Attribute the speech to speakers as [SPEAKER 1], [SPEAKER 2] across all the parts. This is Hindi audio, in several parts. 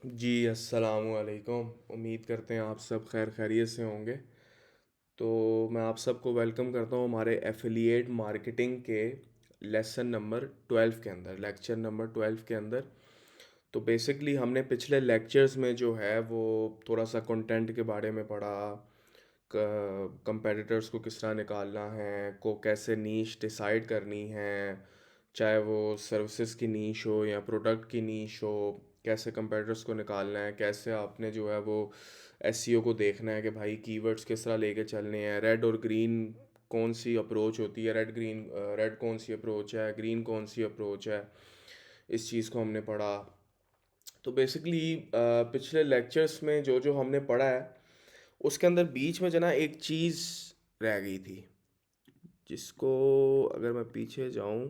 [SPEAKER 1] जी अस्सलामु अलैकुम। उम्मीद करते हैं आप सब खैर खैरियत से होंगे। तो मैं आप सबको वेलकम करता हूँ हमारे एफिलिएट मार्केटिंग के लेसन नंबर 12 के अंदर, लेक्चर नंबर 12 के अंदर। तो बेसिकली हमने पिछले लेक्चर्स में जो है वो थोड़ा सा कंटेंट के बारे में पढ़ा, कंपेटिटर्स को किस तरह निकालना है, को कैसे नीश डिसाइड करनी है, चाहे वो सर्विसेज की नीश हो या प्रोडक्ट की नीश हो, कैसे कंपेटिटर्स को निकालना है, कैसे आपने जो है वो एसईओ को देखना है कि भाई कीवर्ड्स किस तरह लेके चलने हैं, रेड और ग्रीन कौन सी अप्रोच होती है, रेड कौन सी अप्रोच है, ग्रीन कौन सी अप्रोच है। इस चीज़ को हमने पढ़ा। तो बेसिकली पिछले लेक्चर्स में जो जो हमने पढ़ा है उसके अंदर बीच में जना एक चीज़ रह गई थी, जिसको अगर मैं पीछे जाऊं,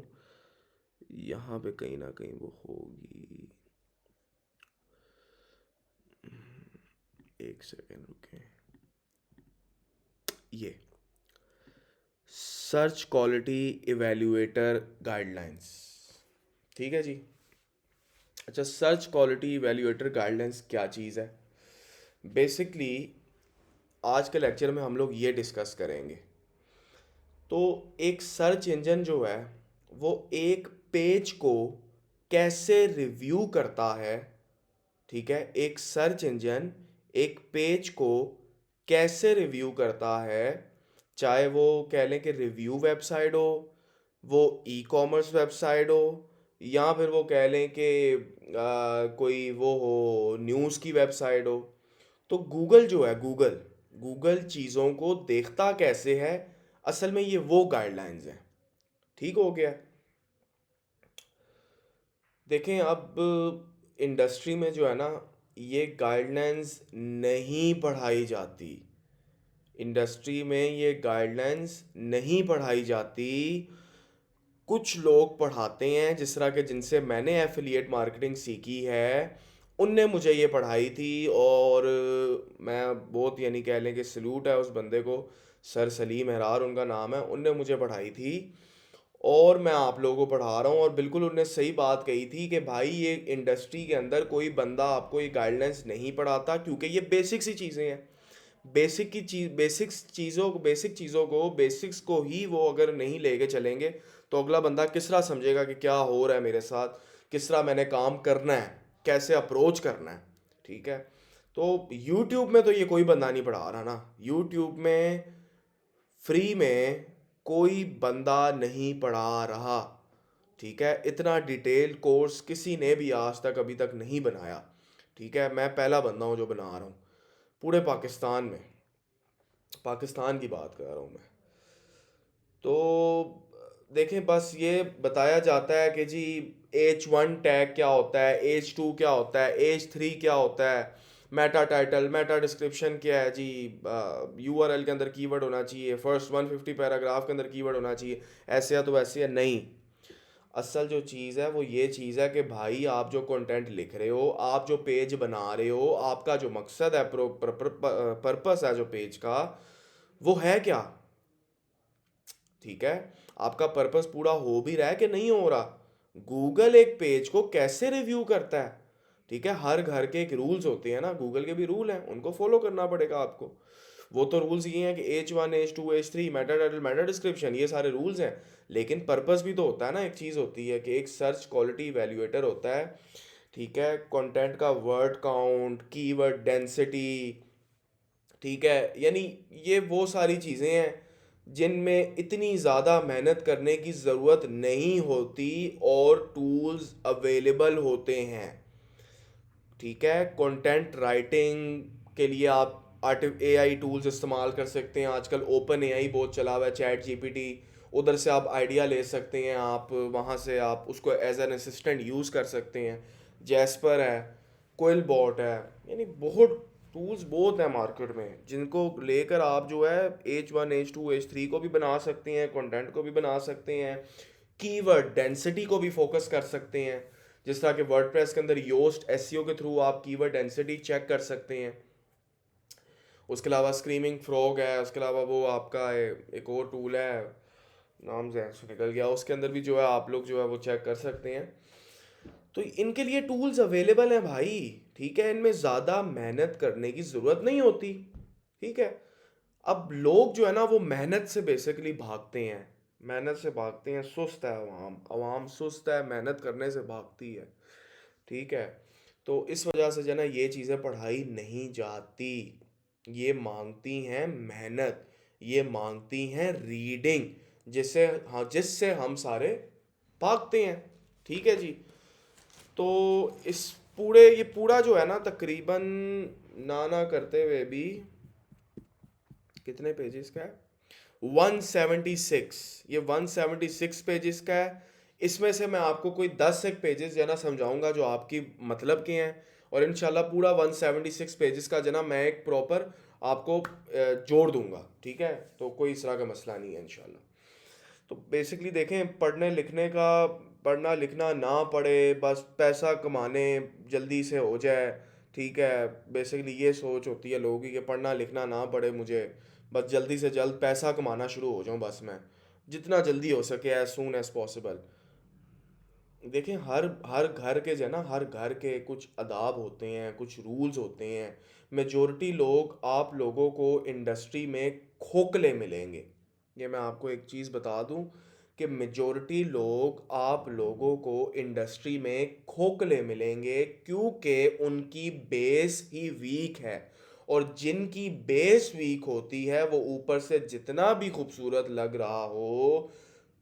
[SPEAKER 1] यहाँ पे कहीं ना कहीं वो होगी। एक सेकेंड रुके। ये सर्च क्वालिटी इवेल्युएटर गाइडलाइंस, ठीक है जी। अच्छा, सर्च क्वालिटी इवेल्युएटर गाइडलाइंस क्या चीज़ है? बेसिकली आज के लेक्चर में हम लोग ये डिस्कस करेंगे। तो एक सर्च इंजन जो है वो एक पेज को कैसे रिव्यू करता है, ठीक है। एक सर्च इंजन एक पेज को कैसे रिव्यू करता है, चाहे वो कह लें कि रिव्यू वेबसाइट हो, वो ई कॉमर्स वेबसाइट हो, या फिर वो कह लें कि कोई वो हो न्यूज़ की वेबसाइट हो। तो गूगल जो है, गूगल गूगल चीज़ों को देखता कैसे है, असल में ये वो गाइडलाइंस हैं। ठीक हो गया। देखें अब इंडस्ट्री में जो है ना, ये गाइडलाइंस नहीं पढ़ाई जाती। इंडस्ट्री में ये गाइडलाइंस नहीं पढ़ाई जाती। कुछ लोग पढ़ाते हैं, जिस तरह के जिनसे मैंने एफिलिएट मार्केटिंग सीखी है उनने मुझे ये पढ़ाई थी। और मैं बहुत यानी कह लें कि सल्यूट है उस बंदे को। सर सलीम हरार उनका नाम है, उनने मुझे पढ़ाई थी और मैं आप लोगों को पढ़ा रहा हूँ। और बिल्कुल उनने सही बात कही थी कि भाई ये इंडस्ट्री के अंदर कोई बंदा आपको ये गाइडलाइंस नहीं पढ़ाता, क्योंकि ये बेसिक सी चीज़ें हैं। बेसिक चीज़ों को बेसिक्स को ही वो अगर नहीं लेके चलेंगे तो अगला बंदा किस तरह समझेगा कि क्या हो रहा है मेरे साथ, किस तरह मैंने काम करना है, कैसे अप्रोच करना है। ठीक है। तो यूट्यूब में तो ये कोई बंदा नहीं पढ़ा रहा ना। यूट्यूब में फ्री में कोई बंदा नहीं पढ़ा रहा। ठीक है। इतना डिटेल कोर्स किसी ने भी आज तक अभी तक नहीं बनाया। ठीक है। मैं पहला बंदा हूँ जो बना रहा हूँ पूरे पाकिस्तान में। पाकिस्तान की बात कर रहा हूँ मैं। तो देखें, बस ये बताया जाता है कि जी H1 टैग क्या होता है, H2 क्या होता है, H3 क्या होता है, मेटा टाइटल, मेटा डिस्क्रिप्शन क्या है जी, URL के अंदर कीवर्ड होना चाहिए, फर्स्ट 150 पैराग्राफ के अंदर कीवर्ड होना चाहिए, ऐसे या तो वैसे या नहीं। असल जो चीज़ है वो ये चीज़ है कि भाई आप जो कंटेंट लिख रहे हो, आप जो पेज बना रहे हो, आपका जो मकसद है, पर्पस है जो पेज का, वो है क्या? ठीक है। आपका पर्पस पूरा हो भी रहा है कि नहीं हो रहा? गूगल एक पेज को कैसे रिव्यू करता है? ठीक है। हर घर के एक रूल्स होते हैं ना, गूगल के भी रूल हैं, उनको फॉलो करना पड़ेगा आपको। वो तो रूल्स ये हैं कि H1 H2 H3 Meta title Meta description, ये सारे रूल्स हैं। लेकिन पर्पस भी तो होता है ना। एक चीज़ होती है कि एक सर्च क्वालिटी वैल्यूएटर होता है। ठीक है। कंटेंट का वर्ड काउंट, कीवर्ड डेंसिटी, ठीक है, यानी ये वो सारी चीज़ें हैं जिनमें इतनी ज़्यादा मेहनत करने की ज़रूरत नहीं होती और टूल्स अवेलेबल होते हैं। ठीक है। कंटेंट राइटिंग के लिए आप AI टूल्स इस्तेमाल कर सकते हैं। आजकल ओपन AI बहुत चला हुआ है, चैट GPT। उधर से आप आइडिया ले सकते हैं, आप वहाँ से आप उसको एज एन असिस्टेंट यूज़ कर सकते हैं। जैस्पर है, कोयल बॉट है, यानी बहुत टूल्स बहुत हैं मार्केट में, जिनको लेकर आप जो है H1 H2 H3 को भी बना सकते हैं, कंटेंट को भी बना सकते हैं, कीवर्ड डेंसिटी को भी फोकस कर सकते हैं। जिस तरह के वर्डप्रेस के अंदर योस्ट एसईओ के थ्रू आप कीवर्ड डेंसिटी चेक कर सकते हैं। उसके अलावा स्क्रीमिंग फ्रॉग है, उसके अलावा वो आपका एक और टूल है, नाम से निकल गया, उसके अंदर भी जो है आप लोग जो है वो चेक कर सकते हैं। तो इनके लिए टूल्स अवेलेबल हैं भाई। ठीक है, इनमें ज़्यादा मेहनत करने की ज़रूरत नहीं होती। ठीक है, अब लोग जो है ना वो मेहनत से बेसिकली भागते हैं, मेहनत से भागते हैं, सुस्त है अवाम, अवाम सुस्त है, मेहनत करने से भागती है। ठीक है, तो इस वजह से जो है ना ये चीज़ें पढ़ाई नहीं जाती, ये मांगती हैं मेहनत, ये मांगती हैं रीडिंग, जिससे हाँ जिससे हम सारे भागते हैं। ठीक है जी, तो इस पूरे ये पूरा जो है ना तकरीबन ना ना करते हुए भी कितने पेजेस का है, 176, ये 176 पेजेस का है। इसमें से मैं आपको कोई 10 एक पेजेस जो ना समझाऊंगा जो आपकी मतलब के हैं, और इंशाल्लाह पूरा 176 पेजेस का जो ना मैं एक प्रॉपर आपको जोड़ दूंगा। ठीक है, तो कोई इस तरह का मसला नहीं है इंशाल्लाह। तो बेसिकली देखें, पढ़ना लिखना ना पड़े, बस पैसा कमाने जल्दी से हो जाए। ठीक है, बेसिकली ये सोच होती है लोगों की कि पढ़ना लिखना ना पड़े मुझे, बस जल्दी से जल्द पैसा कमाना शुरू हो जाऊं, बस मैं जितना जल्दी हो सके, एज सून एज पॉसिबल। देखें, हर हर घर के जो है ना, हर घर के कुछ आदाब होते हैं, कुछ रूल्स होते हैं। मेजॉरिटी लोग आप लोगों को इंडस्ट्री में खोखले मिलेंगे, ये मैं आपको एक चीज़ बता दूं कि मेजॉरिटी लोग आप लोगों को इंडस्ट्री में खोखले मिलेंगे, क्योंकि उनकी बेस ही वीक है। और जिनकी बेस वीक होती है वो ऊपर से जितना भी खूबसूरत लग रहा हो,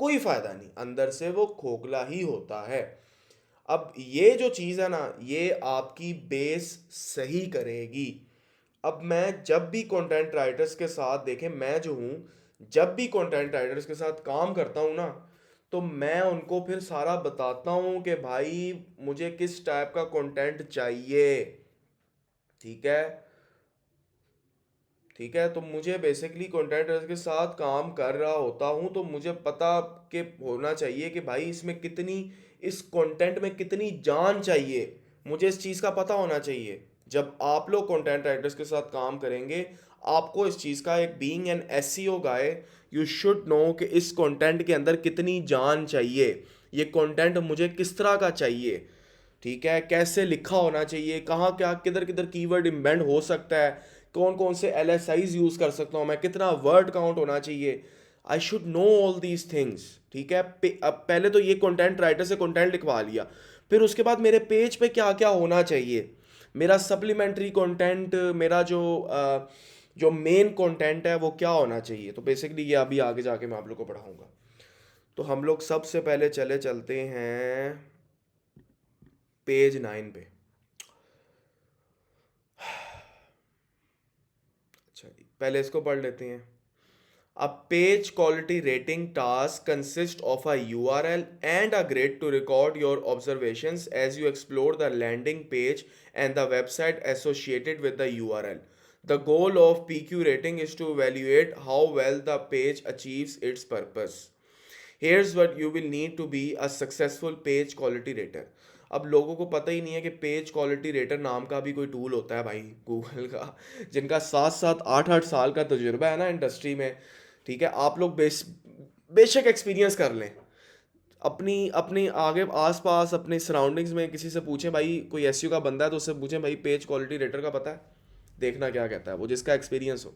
[SPEAKER 1] कोई फायदा नहीं, अंदर से वो खोखला ही होता है। अब ये जो चीज़ है ना, ये आपकी बेस सही करेगी। अब मैं जब भी कंटेंट राइटर्स के साथ, देखें मैं जो हूँ, जब भी कंटेंट राइटर्स के साथ काम करता हूँ ना, तो मैं उनको फिर सारा बताता हूँ कि भाई मुझे किस टाइप का कंटेंट चाहिए। ठीक है, ठीक है, तो मुझे बेसिकली कॉन्ट्रैक्टर्स के साथ काम कर रहा होता हूँ, तो मुझे पता के होना चाहिए कि भाई इसमें कितनी, इस कंटेंट में कितनी जान चाहिए, मुझे इस चीज़ का पता होना चाहिए। जब आप लोग कंटेंट राइटर्स के साथ काम करेंगे, आपको इस चीज़ का, एक being an SEO guy, you should know कि इस कंटेंट के अंदर कितनी जान चाहिए, ये कंटेंट मुझे किस तरह का चाहिए। ठीक है, कैसे लिखा होना चाहिए, कहाँ क्या किधर किधर कीवर्ड इम्बेंड हो सकता है, कौन कौन से एल एस आईज यूज़ कर सकता हूँ मैं, कितना वर्ड काउंट होना चाहिए। I should know all these things. ठीक है, अब पहले तो ये कंटेंट राइटर से कंटेंट लिखवा लिया, फिर उसके बाद मेरे पेज पे क्या क्या होना चाहिए, मेरा सप्लीमेंट्री कंटेंट, मेरा जो मेन कंटेंट है वो क्या होना चाहिए। तो बेसिकली ये अभी आगे जाके मैं आप लोग को पढ़ाऊंगा। तो हम लोग सबसे पहले चलते हैं पेज 9 पे। अच्छा जी, पहले इसको पढ़ लेते हैं। A page quality rating task consists of a URL and a grid to record your observations as you explore the landing page and the website associated with the URL. The goal of PQ rating is to evaluate how well the page achieves its purpose. Here's what you will need to be a successful page quality rater. अब लोगों को पता ही नहीं है कि पेज क्वालिटी रेटर नाम का भी कोई टूल होता है भाई, गूगल का, जिनका 7 7 8 8 साल का तजुर्बा है ना इंडस्ट्री में। ठीक है, आप लोग बेशक एक्सपीरियंस कर लें, अपनी अपनी आगे आसपास अपने सराउंडिंग्स में किसी से पूछें, भाई कोई एसईओ का बंदा है तो उससे पूछें भाई पेज क्वालिटी रेटर का पता है, देखना क्या कहता है वो, जिसका एक्सपीरियंस हो।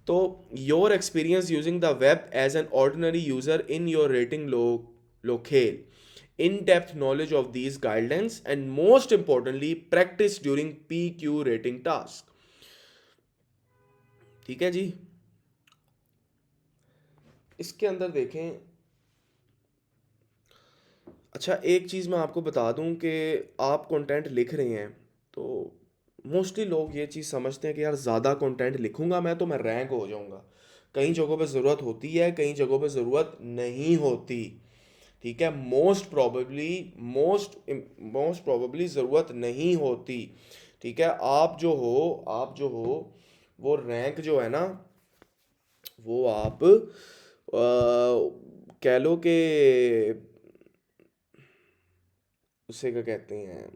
[SPEAKER 1] तो your experience using the web as an ordinary user in your rating locale, in depth knowledge of these guidelines, and most importantly practice during PQ rating task। ठीक है जी, इसके अंदर देखें। अच्छा, एक चीज़ मैं आपको बता दूं कि आप कंटेंट लिख रहे हैं, तो मोस्टली लोग ये चीज़ समझते हैं कि यार ज़्यादा कंटेंट लिखूंगा मैं तो मैं रैंक हो जाऊंगा। कई जगहों पे ज़रूरत होती है, कई जगहों पे ज़रूरत नहीं होती। ठीक है, मोस्ट प्रोबेबली ज़रूरत नहीं होती। ठीक है, आप जो हो वो रैंक जो है ना, वो आप कह लो कि उसे क्या कहते हैं,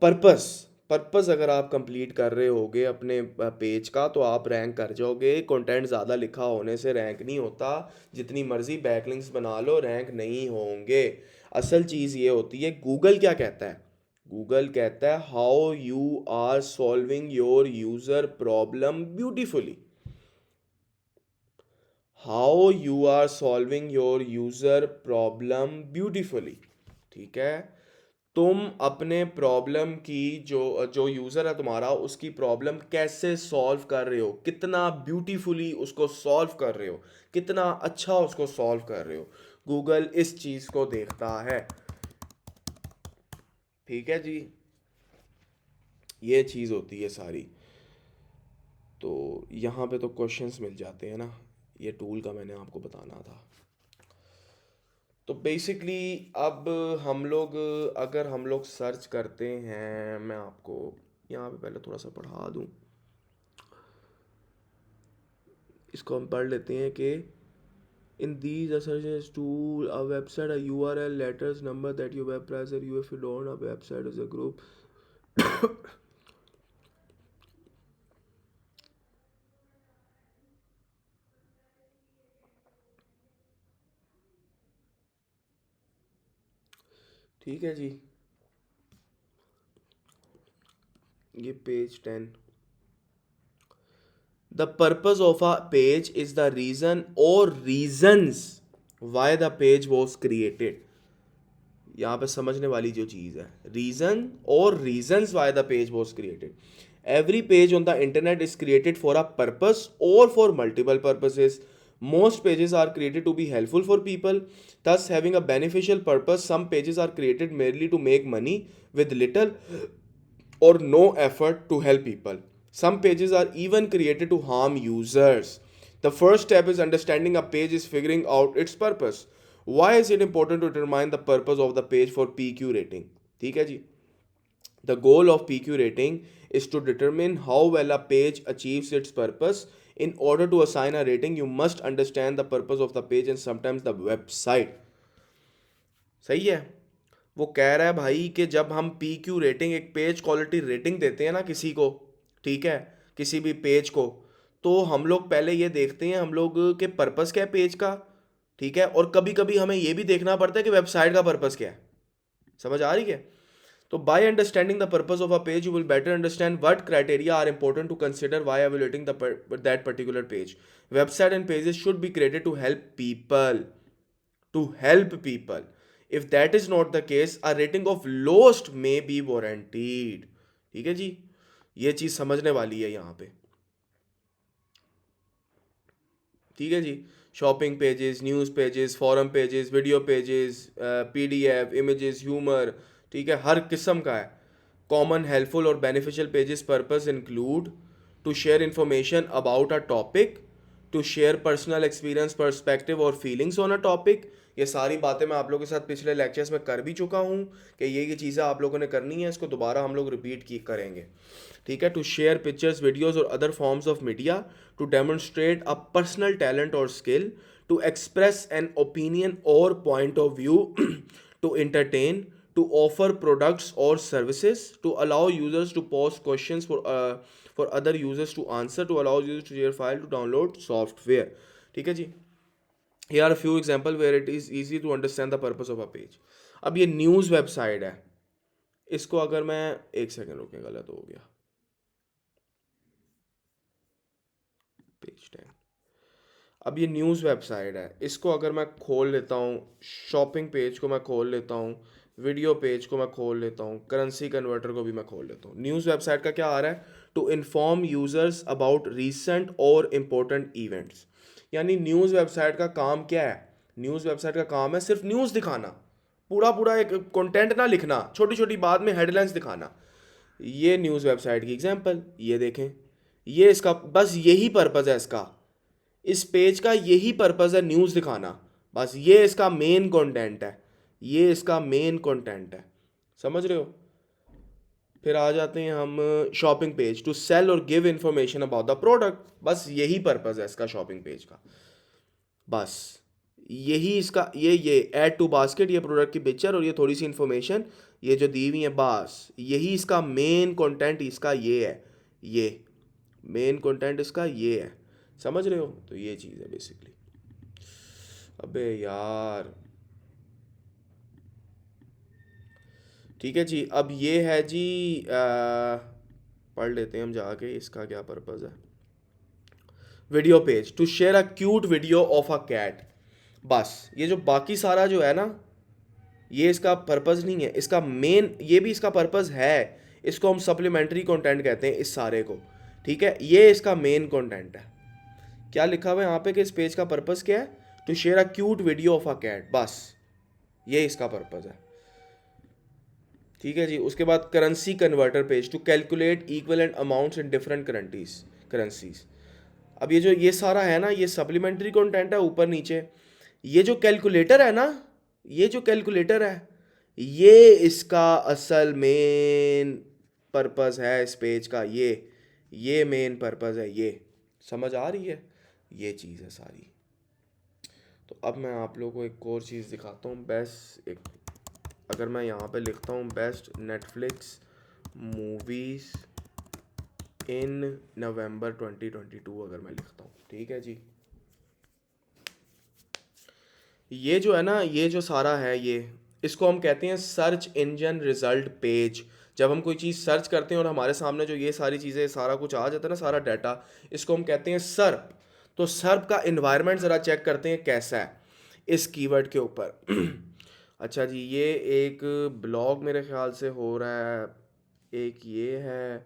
[SPEAKER 1] पर्पस पर्पस अगर आप कंप्लीट कर रहे होगे अपने पेज का, तो आप रैंक कर जाओगे। कंटेंट ज़्यादा लिखा होने से रैंक नहीं होता, जितनी मर्जी बैकलिंक्स बना लो रैंक नहीं होंगे। असल चीज़ ये होती है, गूगल क्या कहता है, गूगल कहता है how you are solving your user problem beautifully, how you are solving your user problem beautifully. ठीक है, तुम अपने प्रॉब्लम की जो जो यूज़र है तुम्हारा, उसकी प्रॉब्लम कैसे सॉल्व कर रहे हो, कितना ब्यूटीफुली उसको सॉल्व कर रहे हो, कितना अच्छा उसको सॉल्व कर रहे हो, गूगल इस चीज़ को देखता है। ठीक है जी, ये चीज़ होती है सारी। तो यहाँ पे तो क्वेश्चंस मिल जाते हैं ना, ये टूल का मैंने आपको बताना था। तो बेसिकली अब हम लोग, अगर हम लोग सर्च करते हैं, मैं आपको यहाँ पे पहले थोड़ा सा पढ़ा दूँ, इसको हम पढ़ लेते हैं कि in these assertions tool a website a URL letters number that your web browser you if you don't a website as a group ठीक है जी, ये page 10। The purpose of a page is the reason or reasons why the page was created। यहाँ पे समझने वाली जो चीज़ है, रीज़न और reasons why the page was created. Every page on the internet is created for a purpose और for multiple purposes. Most pages are created to be helpful for people, thus having a beneficial purpose. Some pages are created merely to make money with little or no effort to help people. Some pages are even created to harm users. The first step is understanding a page is figuring out its purpose. Why is it important to determine the purpose of the page for PQ rating? ठीक है जी, the goal of PQ rating is to determine how well a page achieves its purpose. In order to assign a rating, you must understand the purpose of the page and sometimes the website. सही है, वो कह रहा है भाई कि जब हम पी क्यू रेटिंग, एक पेज क्वालिटी रेटिंग देते हैं ना किसी को, ठीक है, किसी भी पेज को, तो हम लोग पहले ये देखते हैं हम लोग के पर्पस क्या है पेज का। ठीक है, और कभी कभी हमें ये भी देखना पड़ता है कि वेबसाइट का पर्पस क्या है। समझ आ रही है? तो by understanding the purpose of a page you will better understand what criteria are important to consider while evaluating that particular page. Website and pages should be created to help people, to help people. If that is not the case, a rating of lowest may be warranted। ठीक है जी, ये चीज समझने वाली है यहाँ पे। ठीक है जी, shopping pages, news pages, forum pages, video pages, PDF, images, humour, ठीक है, हर किस्म का है। कॉमन हेल्पफुल और beneficial pages purpose include to share information about a topic, to share personal experience, perspective और फीलिंग्स ऑन अ टॉपिक। ये सारी बातें मैं आप लोगों के साथ पिछले लेक्चर्स में कर भी चुका हूँ कि ये चीज़ें आप लोगों ने करनी है, इसको दोबारा हम लोग रिपीट की करेंगे। ठीक है, टू शेयर पिक्चर्स, वीडियोस और other forms of media, to demonstrate a personal talent और skill, to express an opinion और point of view, to entertain, to offer products or services, to allow users to post questions for other users to answer, to allow users to share file, to download software। ठीक है जी, here are a few example where it is easy to understand the purpose of a page। अब ये न्यूज़ वेबसाइट है, इसको अगर मैं, एक सेकंड रुके, गलत हो गया, पेज 10। अब ये न्यूज़ वेबसाइट है, इसको अगर मैं खोल लेता हूँ, शॉपिंग पेज को मैं खोल लेता हूँ, वीडियो पेज को मैं खोल लेता हूँ, करेंसी कन्वर्टर को भी मैं खोल लेता हूँ। न्यूज़ वेबसाइट का क्या आ रहा है? To inform users about recent और इम्पोर्टेंट इवेंट्स। यानी न्यूज़ वेबसाइट का काम क्या है? न्यूज़ वेबसाइट का काम है सिर्फ न्यूज़ दिखाना, पूरा पूरा एक कंटेंट ना लिखना, छोटी छोटी बात में हेडलाइंस दिखाना। ये न्यूज़ वेबसाइट की एग्जांपल, ये देखें, ये इसका बस यही पर्पज़ है इसका, इस पेज का यही पर्पज़ है न्यूज़ दिखाना, बस ये इसका मेन कंटेंट है, ये इसका मेन कंटेंट है। समझ रहे हो? फिर आ जाते हैं हम शॉपिंग पेज, टू सेल और give information about the product, बस यही पर्पज़ है इसका शॉपिंग पेज का, बस यही इसका, ये ऐड टू बास्केट, ये प्रोडक्ट की पिक्चर और ये थोड़ी सी इंफॉर्मेशन ये जो दी हुई है, बस यही इसका मेन कंटेंट इसका ये है, ये मेन कंटेंट इसका ये है। समझ रहे हो? तो ये चीज़ है बेसिकली। अबे यार, ठीक है जी। अब ये है जी, पढ़ लेते हैं हम जाके इसका क्या पर्पज़ है। Video page to share a cute video of a cat. बस ये जो बाकी सारा जो है ना, ये इसका पर्पज़ नहीं है। इसका मेन, ये भी इसका पर्पज़ है, इसको हम सप्लीमेंट्री कंटेंट कहते हैं इस सारे को। ठीक है, ये इसका मेन कंटेंट है। क्या लिखा हुआ है यहाँ पे कि इस पेज का पर्पज़ क्या है? To share a cute video of a cat, बस ये इसका पर्पज़ है। ठीक है जी। उसके बाद currency converter page to calculate equivalent amounts in different currencies. अब ये सारा है ना, ये सप्लीमेंट्री कंटेंट है ऊपर नीचे। ये जो कैलकुलेटर है ना, ये जो कैलकुलेटर है, ये इसका असल मेन पर्पस है इस पेज का। ये मेन पर्पस है। ये समझ आ रही है? ये चीज़ है सारी। तो अब मैं आप लोगों को एक और चीज़ दिखाता हूँ। बेस्ट एक, अगर मैं यहाँ पे लिखता हूँ बेस्ट नेटफ्लिक्स मूवीज़ इन नवंबर 2022, अगर मैं लिखता हूँ, ठीक है जी। ये जो है ना, ये जो सारा है, ये इसको हम कहते हैं सर्च इंजन रिजल्ट पेज। जब हम कोई चीज़ सर्च करते हैं और हमारे सामने जो ये सारी चीज़ें सारा कुछ आ जाता है ना, सारा डाटा, इसको हम कहते हैं सर्प। तो सर्प का इन्वायरमेंट ज़रा चेक करते हैं कैसा है इस कीवर्ड के ऊपर। अच्छा जी, ये एक ब्लॉग मेरे ख्याल से हो रहा है। एक ये है,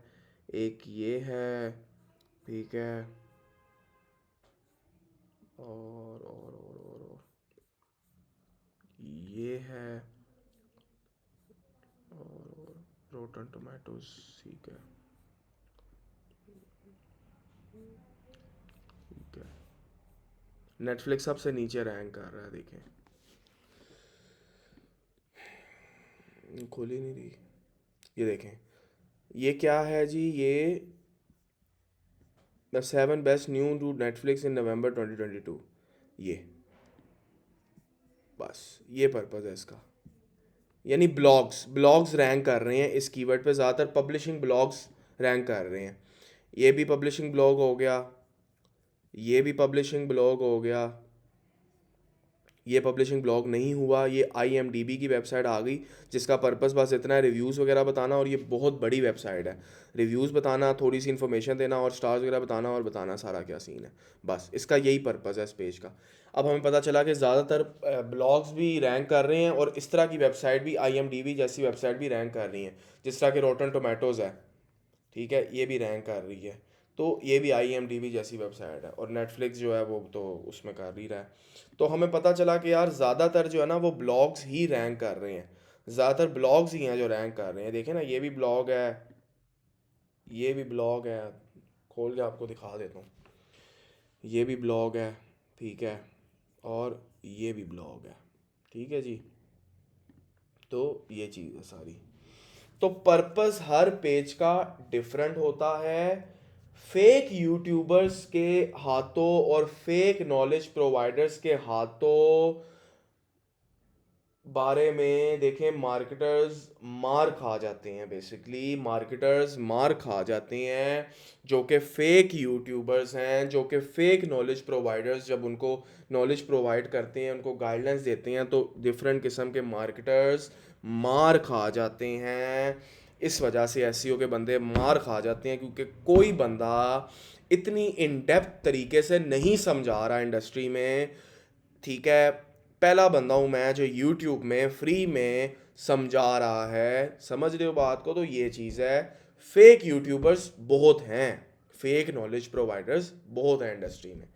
[SPEAKER 1] एक ये है, ठीक है। और ये है, और रोटन टोमेटोज, ठीक है, ठीक है। नेटफ्लिक्स सबसे नीचे रैंक कर रहा है, देखें। खोल ही नहीं रही। ये देखें, ये क्या है जी, ये the 7 best new to Netflix in November 2022। ये बस ये पर्पज़ है इसका। यानी ब्लॉग्स ब्लॉग्स रैंक कर रहे हैं इस कीवर्ड पे, ज़्यादातर पब्लिशिंग ब्लॉग्स रैंक कर रहे हैं। ये भी पब्लिशिंग ब्लॉग हो गया, ये भी पब्लिशिंग ब्लॉग हो गया। ये पब्लिशिंग ब्लॉग नहीं हुआ, ये IMDb की वेबसाइट आ गई, जिसका पर्पस बस इतना है, रिव्यूज़ वगैरह बताना। और ये बहुत बड़ी वेबसाइट है, रिव्यूज़ बताना, थोड़ी सी इन्फॉर्मेशन देना और स्टार्स वगैरह बताना और बताना सारा क्या सीन है। बस इसका यही पर्पज़ है इस पेज का। अब हमें पता चला कि ज़्यादातर ब्लॉग्स भी रैंक कर रहे हैं और इस तरह की वेबसाइट भी, IMDb जैसी वेबसाइट भी रैंक कर रही हैं, जिस तरह के रोटन टोमेटोज़ है, ठीक है, ये भी रैंक कर रही है। तो ये भी IMDb जैसी वेबसाइट है, और नेटफ्लिक्स जो है वो तो उसमें कर ही रहा है। तो हमें पता चला कि यार ज़्यादातर जो है ना वो ब्लॉग्स ही रैंक कर रहे हैं, ज़्यादातर ब्लॉग्स ही हैं जो रैंक कर रहे हैं। देखें ना, ये भी ब्लॉग है, ये भी ब्लॉग है, खोल के आपको दिखा देता हूँ। ये भी ब्लॉग है, ठीक है, और ये भी ब्लॉग है, ठीक है जी। तो ये चीज़ है सारी। तो पर्पस हर पेज का डिफरेंट होता है। फेक यूट्यूबर्स के हाथों और फेक नॉलेज प्रोवाइडर्स के हाथों बारे में देखें, मार्केटर्स मार खा जाते हैं। बेसिकली मार्केटर्स मार खा जाते हैं, जो कि फेक यूट्यूबर्स हैं, जो कि फेक नॉलेज प्रोवाइडर्स जब उनको नॉलेज प्रोवाइड करते हैं, उनको गाइडलाइंस देते हैं, तो डिफरेंट किस्म के मार्केटर्स मार खा जाते हैं। इस वजह से SEO के बंदे मार खा जाते हैं, क्योंकि कोई बंदा इतनी इन डेप्थ तरीके से नहीं समझा रहा इंडस्ट्री में, ठीक है। पहला बंदा हूँ मैं जो यूट्यूब में फ्री में समझा रहा है, समझ रहे हो बात को? तो ये चीज़ है, फेक यूट्यूबर्स बहुत हैं, फेक नॉलेज प्रोवाइडर्स बहुत हैं इंडस्ट्री में।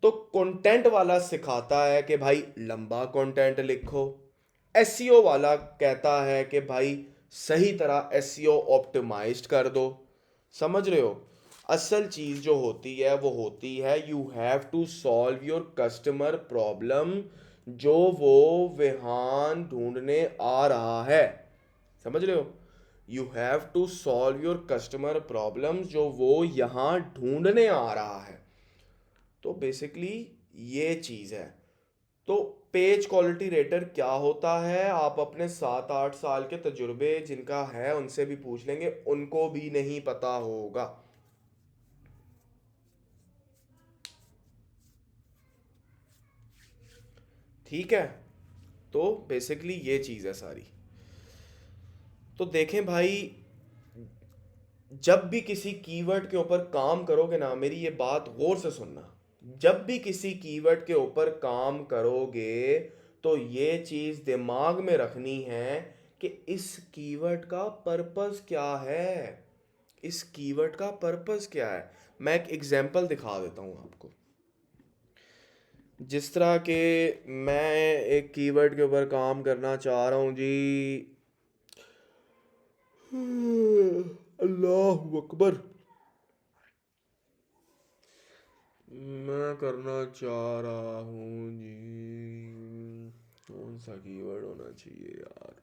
[SPEAKER 1] तो कंटेंट वाला सिखाता है कि भाई लंबा कंटेंट लिखो, SEO वाला कहता है कि भाई सही तरह SEO ऑप्टिमाइज्ड कर दो। समझ रहे हो? असल चीज़ जो होती है वो होती है, you have to solve your customer problem, जो वो विहान ढूंढने आ रहा है। समझ रहे हो? You have to solve your customer problem, जो वो यहाँ ढूंढने आ रहा है। तो बेसिकली ये चीज़ है। तो पेज क्वालिटी रेटर क्या होता है, आप अपने 7-8 साल के तजुर्बे जिनका है उनसे भी पूछ लेंगे, उनको भी नहीं पता होगा। ठीक है, तो बेसिकली ये चीज़ है सारी। तो देखें भाई, जब भी किसी कीवर्ड के ऊपर काम करोगे ना, मेरी ये बात गौर से सुनना, जब भी किसी कीवर्ड के ऊपर काम करोगे तो ये चीज़ दिमाग में रखनी है कि इस कीवर्ड का पर्पस क्या है। इस कीवर्ड का पर्पस क्या है। मैं एक एग्जांपल दिखा देता हूँ आपको। जिस तरह के मैं एक कीवर्ड के ऊपर काम करना चाह रहा हूँ जी, अल्लाह अकबर, मैं करना चाह रहा हूँ जी, कौन सा कीवर्ड होना चाहिए यार।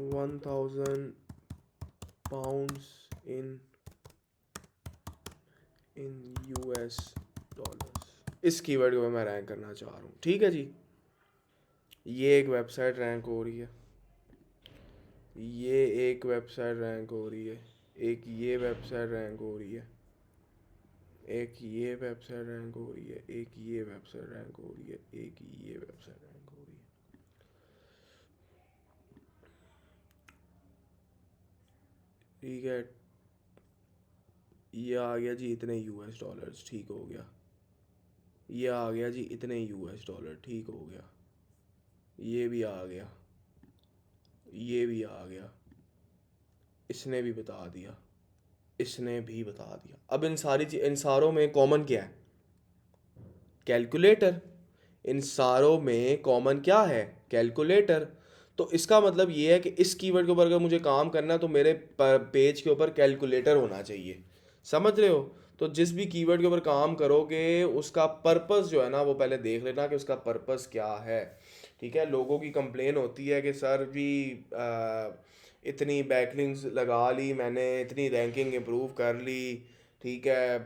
[SPEAKER 1] 1000 pounds इन यूएस डॉलर्स, इस कीवर्ड को मैं रैंक करना चाह रहा हूँ। ठीक है जी, ये एक वेबसाइट रैंक हो रही है, ये एक वेबसाइट रैंक हो रही है, एक ये वेबसाइट रैंक हो रही है, एक ये वेबसाइट रैंक हो रही है, एक ये वेबसाइट रैंक हो रही है, एक ये वेबसाइट रैंक हो रही है। ठीक है, ये आ गया जी इतने यूएस डॉलर्स, ठीक हो गया। ये आ गया जी इतने यूएस डॉलर, ठीक हो गया। ये भी आ गया, ये भी आ गया, इसने भी बता दिया, इसने भी बता दिया। अब इन सारों में कॉमन क्या है? कैलकुलेटर। इन सारों में कॉमन क्या है? कैलकुलेटर। तो इसका मतलब ये है कि इस कीवर्ड के ऊपर अगर मुझे काम करना है तो मेरे पेज के ऊपर कैलकुलेटर होना चाहिए। समझ रहे हो? तो जिस भी कीवर्ड के ऊपर काम करोगे उसका पर्पस जो है ना, वो पहले देख लेना कि उसका पर्पस क्या है। ठीक है, लोगों की कंप्लेन होती है कि सर जी इतनी बैकलिंक्स लगा ली मैंने, इतनी रैंकिंग इम्प्रूव कर ली, ठीक है,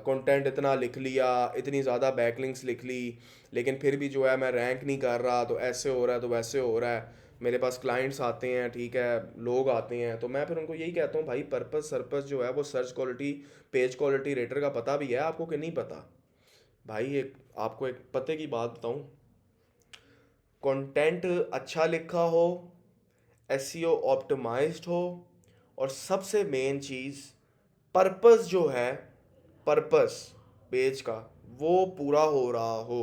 [SPEAKER 1] कंटेंट इतना लिख लिया, इतनी ज़्यादा बैकलिंक्स लिख ली, लेकिन फिर भी जो है मैं रैंक नहीं कर रहा, तो ऐसे हो रहा है, तो वैसे हो रहा है। मेरे पास क्लाइंट्स आते हैं, ठीक है, लोग आते हैं, तो मैं फिर उनको यही कहता हूँ भाई, पर्पस सर्पस जो है वो search quality, page quality rater का पता भी है आपको कि नहीं पता? भाई एक आपको एक पते की बात बताऊँ, कंटेंट अच्छा लिखा हो, एसईओ ऑप्टिमाइज्ड हो, और सबसे मेन चीज़ पर्पस जो है, पर्पस पेज का वो पूरा हो रहा हो,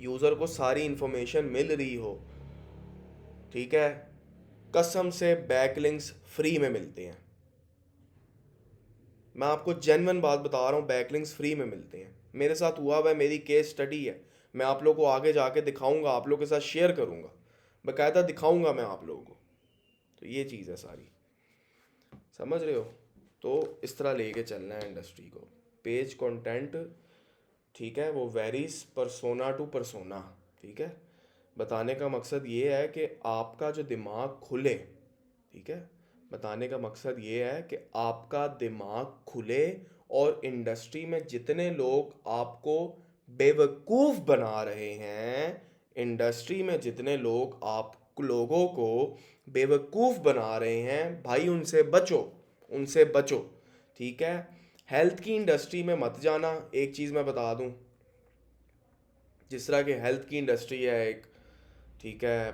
[SPEAKER 1] यूज़र को सारी इंफॉर्मेशन मिल रही हो, ठीक है, कसम से बैकलिंक्स फ्री में मिलते हैं। मैं आपको जेन्युइन बात बता रहा हूँ, बैकलिंक्स फ्री में मिलते हैं। मेरे साथ हुआ हुआ है, मेरी केस स्टडी है। मैं आप लोगों को आगे जाके दिखाऊंगा, आप लोगों के साथ शेयर करूंगा, बकायदा दिखाऊंगा मैं आप लोगों को। तो ये चीज़ है सारी, समझ रहे हो? तो इस तरह लेके चलना है इंडस्ट्री को। पेज कंटेंट, ठीक है, वो वेरीज परसोना टू परसोना। ठीक है, बताने का मकसद ये है कि आपका जो दिमाग खुले। ठीक है, बताने का मकसद ये है कि आपका दिमाग खुले, और इंडस्ट्री में जितने लोग आपको बेवकूफ़ बना रहे हैं, इंडस्ट्री में जितने लोग आप लोगों को बेवकूफ़ बना रहे हैं भाई, उनसे बचो, उनसे बचो। ठीक है, हेल्थ की इंडस्ट्री में मत जाना। एक चीज़ मैं बता दूं, जिस तरह की हेल्थ की इंडस्ट्री है एक, ठीक है,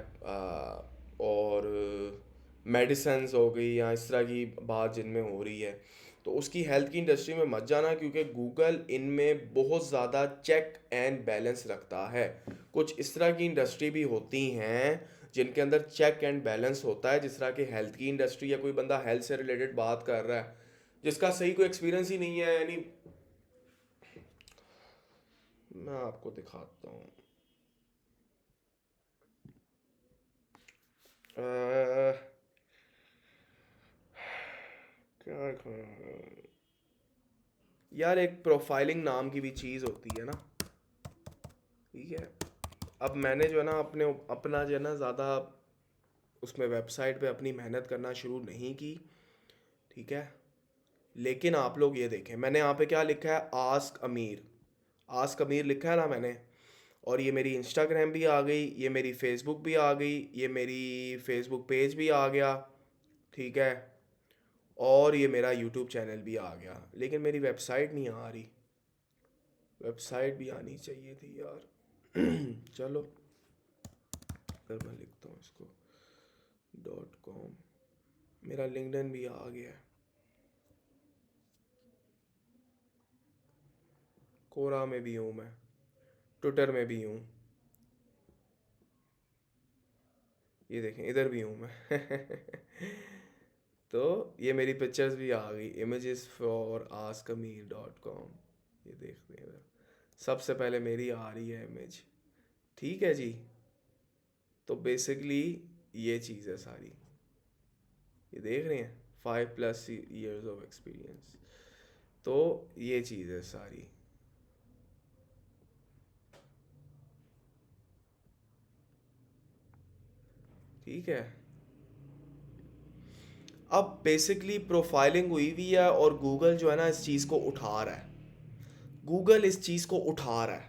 [SPEAKER 1] और मेडिसन्स हो गई या इस तरह की बात जिनमें हो रही है, तो उसकी हेल्थ की इंडस्ट्री में मत जाना, क्योंकि गूगल इनमें बहुत ज़्यादा चेक एंड बैलेंस रखता है। कुछ इस तरह की इंडस्ट्री भी होती हैं जिनके अंदर चेक एंड बैलेंस होता है, जिस तरह की हेल्थ की इंडस्ट्री, या कोई बंदा हेल्थ से रिलेटेड बात कर रहा है जिसका सही कोई एक्सपीरियंस ही नहीं है, यानी मैं आपको दिखाता हूँ। अह, क्या यार, एक प्रोफाइलिंग नाम की भी चीज़ होती है ना। ठीक है, अब मैंने जो है ना अपने अपना जो है ना ज़्यादा उसमें वेबसाइट पे अपनी मेहनत करना शुरू नहीं की। ठीक है, लेकिन आप लोग ये देखें, मैंने यहाँ पे क्या लिखा है, आस्क अमीर। आस्क अमीर लिखा है ना मैंने, और ये मेरी इंस्टाग्राम भी आ गई, ये मेरी फेसबुक भी आ गई, ये मेरी फेसबुक पेज भी आ गया, ठीक है, और ये मेरा यूट्यूब चैनल भी आ गया। लेकिन मेरी वेबसाइट नहीं आ रही, वेबसाइट भी आनी चाहिए थी यार। चलो, अगर मैं लिखता हूँ इसको .com, मेरा लिंक्डइन भी आ गया है, कोरा में भी हूँ मैं, ट्विटर में भी हूँ, ये देखें इधर भी हूँ मैं। तो ये मेरी पिक्चर्स भी आ गई, images for askamir.com, ये देखते हैं इधर, सबसे पहले मेरी आ रही है इमेज, ठीक है जी। तो बेसिकली ये चीज़ है सारी, ये देख रहे हैं, 5+ years ऑफ एक्सपीरियंस, तो ये चीज़ है सारी। ठीक है, अब बेसिकली प्रोफाइलिंग हुई हुई है और गूगल जो है ना इस चीज़ को उठा रहा है, गूगल इस चीज़ को उठा रहा है,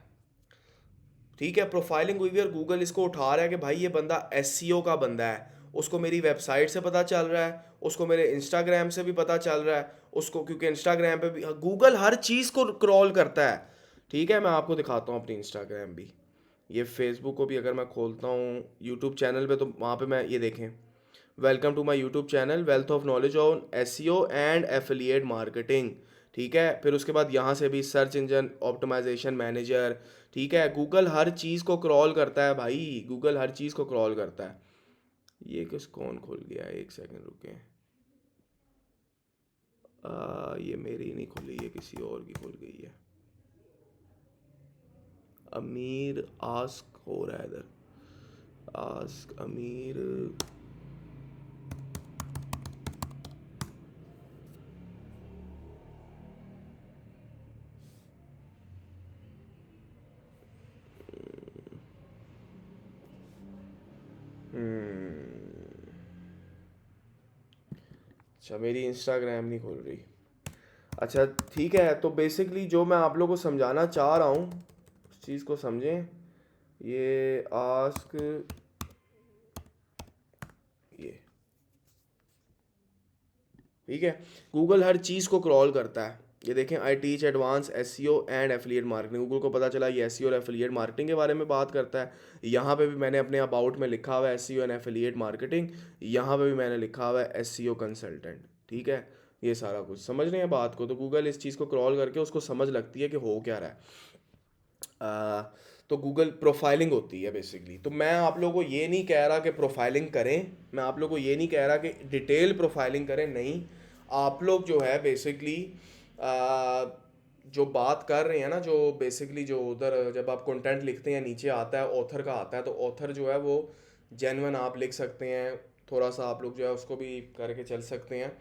[SPEAKER 1] ठीक है। प्रोफाइलिंग हुई हुई है और गूगल इसको उठा रहा है कि भाई ये बंदा एसईओ का बंदा है, उसको मेरी वेबसाइट से पता चल रहा है, उसको मेरे इंस्टाग्राम से भी पता चल रहा है, उसको, क्योंकि इंस्टाग्राम पे भी गूगल हर चीज़ को क्रॉल करता है, ठीक है। मैं आपको दिखाता हूँ अपनी इंस्टाग्राम भी, ये फेसबुक को भी अगर मैं खोलता हूँ, यूट्यूब चैनल पे, तो वहाँ पे मैं ये देखें, welcome to my YouTube channel wealth of knowledge on SEO and affiliate marketing, ठीक है। फिर उसके बाद यहाँ से भी सर्च इंजन ऑप्टिमाइजेशन मैनेजर, ठीक है। गूगल हर चीज़ को क्रॉल करता है भाई, गूगल हर चीज़ को क्रॉल करता है। ये किस कौन खोल गया है, एक सेकंड रुके, ये मेरी नहीं खुली, ये किसी और की खुल गई है, अमीर आस्क हो रहा है इधर, आस्क अमीर, अच्छा मेरी इंस्टाग्राम नहीं खुल रही, अच्छा ठीक है। तो बेसिकली जो मैं आप लोगों को समझाना चाह रहा हूँ उस चीज़ को समझें, ये आस्क, ये ठीक है, गूगल हर चीज़ को क्रॉल करता है। ये देखें, I teach advance SEO and affiliate marketing, Google को पता चला ये एसईओ और एफिलिएट मार्केटिंग के बारे में बात करता है। यहाँ पे भी मैंने अपने अबाउट में लिखा हुआ है एसईओ एंड एफिलिएट मार्केटिंग, यहाँ पे भी मैंने लिखा हुआ है एसईओ कंसल्टेंट, ठीक है। ये सारा कुछ समझ रहे हैं बात को, तो गूगल इस चीज़ को क्रॉल करके उसको समझ लगती है कि हो क्या रहा है। तो गूगल प्रोफाइलिंग होती है बेसिकली। तो मैं आप लोगों को ये नहीं कह रहा कि प्रोफाइलिंग करें, मैं आप लोगों को ये नहीं कह रहा कि डिटेल प्रोफाइलिंग करें, नहीं। आप लोग जो है बेसिकली जो बात कर रहे हैं ना, जो बेसिकली जो उधर जब आप कंटेंट लिखते हैं नीचे आता है ऑथर का आता है, तो ऑथर जो है वो जेन्युइन आप लिख सकते हैं, थोड़ा सा आप लोग जो है उसको भी करके चल सकते हैं।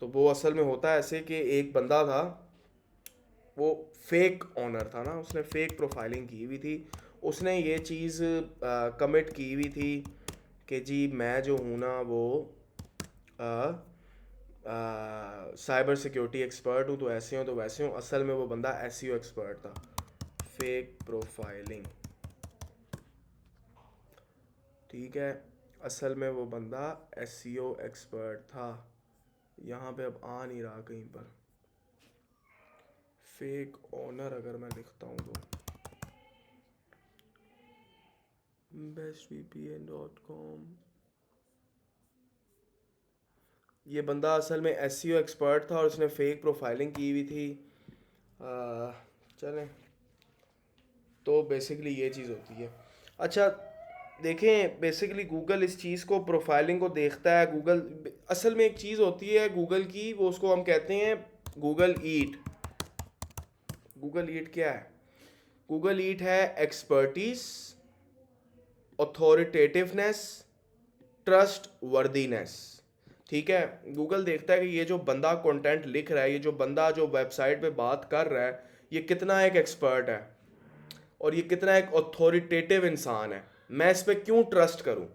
[SPEAKER 1] तो वो असल में होता है ऐसे कि एक बंदा था, वो फेक ऑनर था ना, उसने फेक प्रोफाइलिंग की हुई थी, उसने ये चीज़ कमिट की हुई थी कि जी मैं जो हूँ ना वो साइबर सिक्योरिटी एक्सपर्ट हूँ, तो ऐसे हूँ तो वैसे हूँ। असल में वो बंदा एसईओ एक्सपर्ट था, फेक प्रोफाइलिंग, ठीक है। असल में वो बंदा एसईओ एक्सपर्ट था, यहाँ पे अब आ नहीं रहा कहीं पर, फेक ऑनर अगर मैं लिखता हूँ तो bestvpn.com, ये बंदा असल में एसईओ एक्सपर्ट था और उसने फेक प्रोफाइलिंग की हुई थी। चलें, तो बेसिकली ये चीज़ होती है। अच्छा देखें, बेसिकली गूगल इस चीज़ को, प्रोफाइलिंग को देखता है। गूगल असल में एक चीज़ होती है गूगल की, वो उसको हम कहते हैं गूगल ईट। गूगल ईट क्या है? गूगल ईट है एक्सपर्टीज, अथॉरिटेटिवनेस, ट्रस्ट वर्दीनेस, ठीक है। गूगल देखता है कि ये जो बंदा कंटेंट लिख रहा है, ये जो बंदा जो वेबसाइट पे बात कर रहा है, ये कितना एक एक्सपर्ट है और ये कितना एक अथॉरिटेटिव इंसान है, मैं इस पर क्यों ट्रस्ट करूं।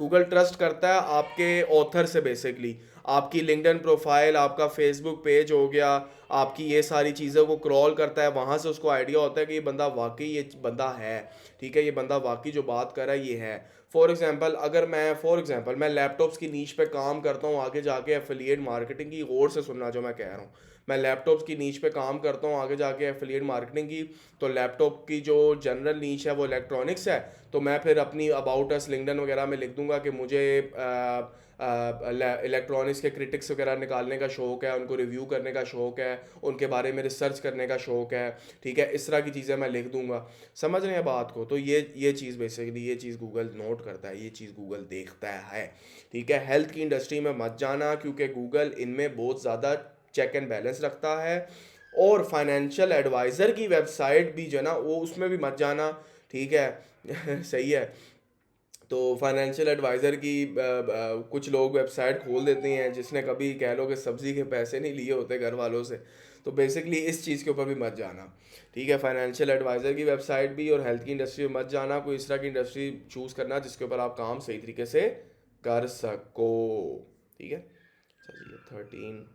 [SPEAKER 1] गूगल ट्रस्ट करता है आपके ऑथर से बेसिकली। आपकी लिंक्डइन प्रोफाइल, आपका फेसबुक पेज हो गया, आपकी ये सारी चीज़ों को क्रॉल करता है, वहाँ से उसको आइडिया होता है कि ये बंदा वाकई ये बंदा है, ठीक है, ये बंदा वाकई जो बात कर रहा है ये है। फॉर एग्जांपल मैं लैपटॉप्स की नीच पे काम करता हूँ, आगे जाके एफिलिएट मार्केटिंग की, गौर से सुनना जो मैं कह रहा हूँ। मैं लैपटॉप्स की नीच पे काम करता हूँ, आगे जाके एफिलिएट मार्केटिंग की। तो लैपटॉप की जो जनरल नीच है वो इलेक्ट्रॉनिक्स है। तो मैं फिर अपनी अबाउट अस लिंक्डइन वगैरह में लिख दूंगा कि मुझे इलेक्ट्रॉनिक्स के क्रिटिक्स वगैरह निकालने का शौक है, उनको रिव्यू करने का शौक है, उनके बारे में रिसर्च करने का शौक है, ठीक है, इस तरह की चीज़ें मैं लिख दूंगा। समझ रहे हैं बात को? तो ये चीज़ बेसिकली, ये चीज़ गूगल नोट करता है, ये चीज़ गूगल देखता है, ठीक है। हेल्थ की इंडस्ट्री में मत जाना, क्योंकि गूगल इनमें बहुत ज़्यादा चेक एंड बैलेंस रखता है। और फाइनेंशियल एडवाइज़र की वेबसाइट भी जो है ना, वो उसमें भी मत जाना, ठीक है। सही है। तो फाइनेंशियल एडवाइज़र की कुछ लोग वेबसाइट खोल देते हैं जिसने कभी कह लो कि सब्ज़ी के पैसे नहीं लिए होते घर वालों से। तो बेसिकली इस चीज़ के ऊपर भी मत जाना, ठीक है। फाइनेंशियल एडवाइज़र की वेबसाइट भी, और हेल्थ की इंडस्ट्री में मत जाना। कोई इस तरह की इंडस्ट्री चूज़ करना जिसके ऊपर आप काम सही तरीके से कर सको, ठीक है। चलिए 13,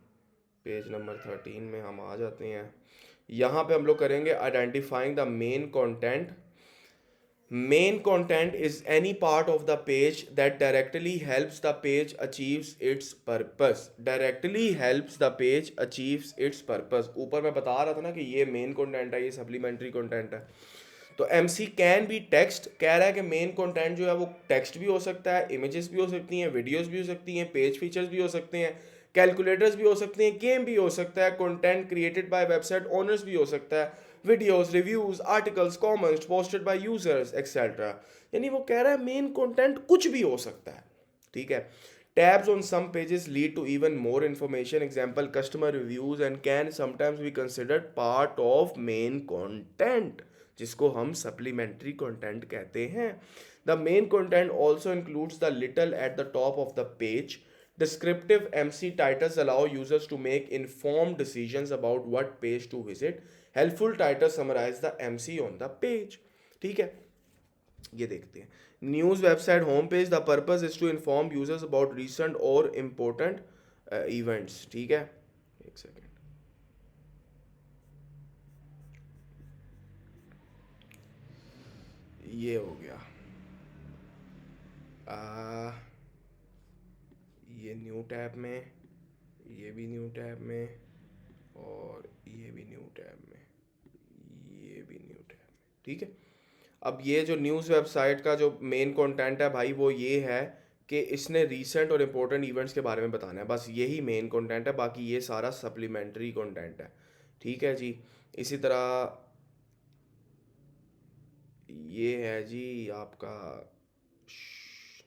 [SPEAKER 1] पेज नंबर 13 में हम आ जाते हैं। यहाँ पे हम लोग करेंगे identifying the main content. Main content is any part of the page that directly helps the page achieves its purpose. Directly helps the page achieves its purpose. ऊपर मैं बता रहा था ना कि ये मेन कंटेंट है, ये सप्लीमेंट्री कंटेंट है। तो M C can be text, कह रहा है कि मेन कंटेंट जो है वो टेक्स्ट भी हो सकता है, इमेजेस भी हो सकती हैं, वीडियोस भी हो सकती हैं, पेज फीचर्स भी हो सकते हैं, कैलकुलेटर्स भी हो सकते हैं, गेम भी हो सकता है, content created by website owners भी हो सकता है, videos, reviews, articles, comments posted bye users etcetera. यानी वो कह रहा है मेन कंटेंट कुछ भी हो सकता है, ठीक है। Tabs on some pages lead to even more information. Example, customer reviews and can sometimes be considered part of main content, जिसको हम supplementary content कहते हैं। The main content also includes the little at the top of the page. Descriptive MC titles allow users to make informed decisions about what page to visit. Helpful titles summarize the MC on the page, ठीक है। ये देखते हैं। News website home page, the purpose is to inform users about recent और इम्पोर्टेंट इवेंट्स, ठीक है। एक सेकेंड, ये हो गया। आ, ये न्यू टैब में, ये भी न्यू टैब में, और ये भी न्यू टैब में, ये भी न्यू टैब में, ठीक है। अब ये जो न्यूज़ वेबसाइट का जो मेन कंटेंट है भाई, वो ये है कि इसने रीसेंट और इम्पोर्टेंट इवेंट्स के बारे में बताना है, बस यही मेन कंटेंट है, बाकी ये सारा सप्लीमेंट्री कंटेंट है, ठीक है जी। इसी तरह ये है जी आपका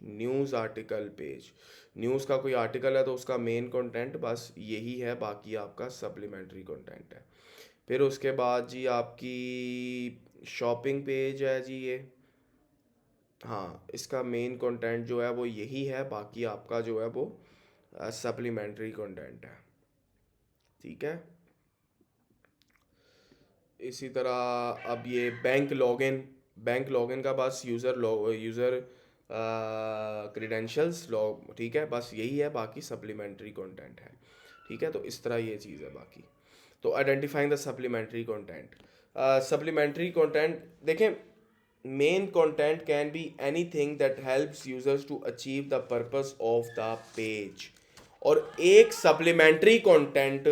[SPEAKER 1] न्यूज़ आर्टिकल पेज। न्यूज़ का कोई आर्टिकल है तो उसका मेन कंटेंट बस यही है, बाकी आपका सप्लीमेंट्री कंटेंट है। फिर उसके बाद जी आपकी शॉपिंग पेज है जी ये। हाँ, इसका मेन कंटेंट जो है वो यही है, बाकी आपका जो है वो सप्लीमेंट्री कंटेंट है, ठीक है। इसी तरह अब ये बैंक लॉगिन का बस यूज़र क्रीडेंशियल्स लॉग, ठीक है, बस यही है, बाकी सप्लीमेंट्री कंटेंट है, ठीक है। तो इस तरह ये चीज़ है बाकी। तो identifying the supplementary content. Supplementary content देखें, main content can be anything that helps users to achieve the purpose of the page. और एक सप्लीमेंट्री कंटेंट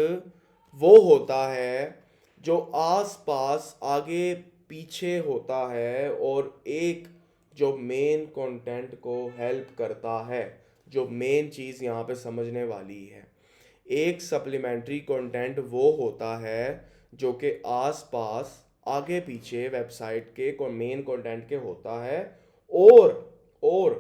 [SPEAKER 1] वो होता है जो आस पास आगे पीछे होता है, और एक जो मेन कंटेंट को हेल्प करता है, जो मेन चीज़ यहाँ पे समझने वाली है। एक सप्लीमेंट्री कंटेंट वो होता है जो कि आस पास आगे पीछे वेबसाइट के मेन कंटेंट के होता है, और और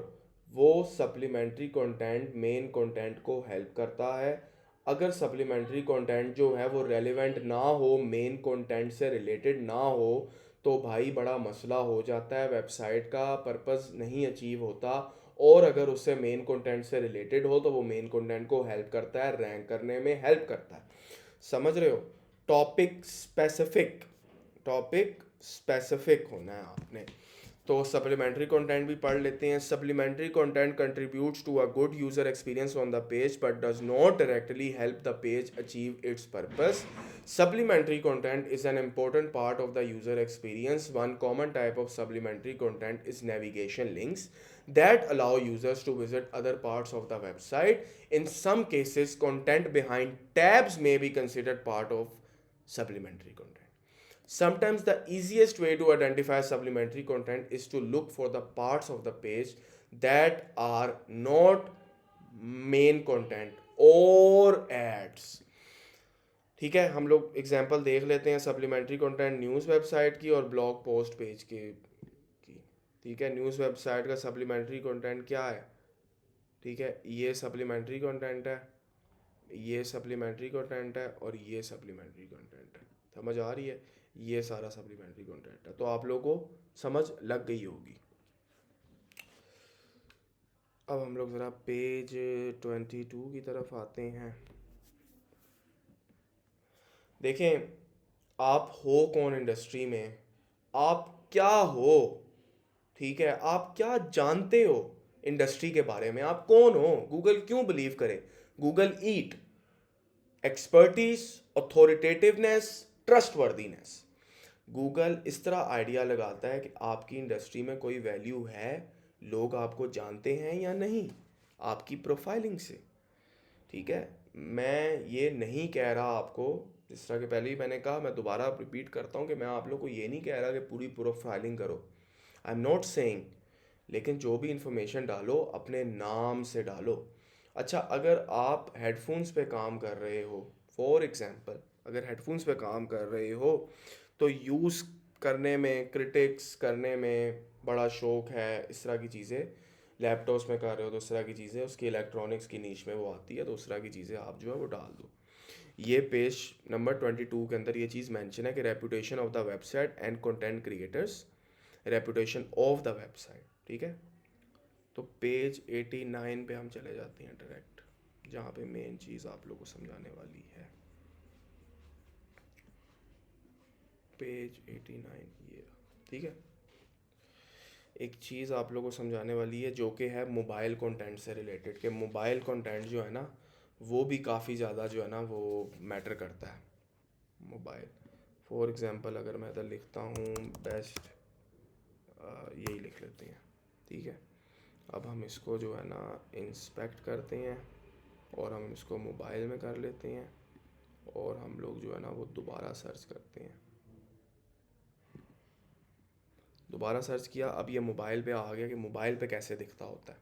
[SPEAKER 1] वो सप्लीमेंट्री कंटेंट मेन कंटेंट को हेल्प करता है। अगर सप्लीमेंट्री कंटेंट जो है वो रेलेवेंट ना हो, मेन कंटेंट से रिलेटेड ना हो, तो भाई बड़ा मसला हो जाता है, वेबसाइट का पर्पस नहीं अचीव होता। और अगर उससे मेन कंटेंट से रिलेटेड हो तो वो मेन कंटेंट को हेल्प करता है, रैंक करने में हेल्प करता है। समझ रहे हो? टॉपिक स्पेसिफिक, टॉपिक स्पेसिफिक होना है आपने। तो सप्लीमेंट्री कंटेंट भी पढ़ लेते हैं. Supplementary content contributes to a good user experience on the page but does not directly help the page achieve its purpose. Supplementary content is an important part of the user experience. One common type of supplementary content is navigation links that allow users to visit other parts of the website. In some cases, content behind tabs may be considered part of supplementary content. Sometimes the easiest way to identify supplementary content is to look for the parts of the page that are not main content or ads. ठीक है, हम लोग एग्जांपल देख लेते हैं सप्लीमेंट्री कंटेंट न्यूज़ वेबसाइट की और ब्लॉग पोस्ट पेज की. ठीक है, न्यूज़ वेबसाइट का सप्लीमेंट्री कंटेंट क्या है? ठीक है, ये सप्लीमेंट्री कंटेंट है, ये सप्लीमेंट्री कंटेंट है और ये सप्लीमेंट्री कंटेंट है. समझ आ रही है? ये सारा सप्लीमेंट्री कंटेंट है. तो आप लोगों को समझ लग गई होगी. अब हम लोग ज़रा पेज 22 की तरफ आते हैं. देखें, आप हो कौन इंडस्ट्री में, आप क्या हो, ठीक है, आप क्या जानते हो इंडस्ट्री के बारे में, आप कौन हो. गूगल क्यों बिलीव करे? गूगल ईट एक्सपर्टीज, अथॉरिटेटिवनेस, ट्रस्टवर्दीनेस. गूगल इस तरह आइडिया लगाता है कि आपकी इंडस्ट्री में कोई वैल्यू है, लोग आपको जानते हैं या नहीं, आपकी प्रोफाइलिंग से. ठीक है, मैं ये नहीं कह रहा आपको, जिस तरह के पहले ही मैंने कहा, मैं दोबारा रिपीट करता हूँ कि मैं आप लोग को ये नहीं कह रहा कि पूरी प्रोफाइलिंग करो. आई एम नॉट सेइंग, लेकिन जो भी इंफॉर्मेशन डालो अपने नाम से डालो. अच्छा, अगर आप हेडफोन्स पे काम कर रहे हो, फॉर एग्जांपल, अगर हेडफोन्स पे काम कर रहे हो तो यूज़ करने में, क्रिटिक्स करने में बड़ा शौक है, इस तरह की चीज़ें. लैपटॉप्स में कर रहे हो तो इस तरह की चीज़ें उसकी इलेक्ट्रॉनिक्स की नीश में वो आती है, तो उस तरह की चीज़ें आप जो है वो डाल दो. ये पेज नंबर 22 के अंदर ये चीज़ मेंशन है कि reputation of the website and content creators, reputation of the website. ठीक है, तो पेज 89 पे हम चले जाते हैं डायरेक्ट, जहाँ पे मेन चीज़ आप लोगों को समझाने वाली है. पेज 89 ये, ठीक है. एक चीज़ आप लोगों को समझाने वाली है जो कि है मोबाइल कंटेंट से रिलेटेड, कि मोबाइल कंटेंट जो है ना वो भी काफ़ी ज़्यादा जो है ना वो मैटर करता है. मोबाइल, फॉर एग्जांपल, अगर मैं इधर लिखता हूँ बेस्ट, यही लिख लेते हैं. ठीक है, अब हम इसको जो है ना इंस्पेक्ट करते हैं और हम इसको मोबाइल में कर लेते हैं और हम लोग जो है ना वो दोबारा सर्च करते हैं. दोबारा सर्च किया, अब ये मोबाइल पे आ गया कि मोबाइल पे कैसे दिखता होता है.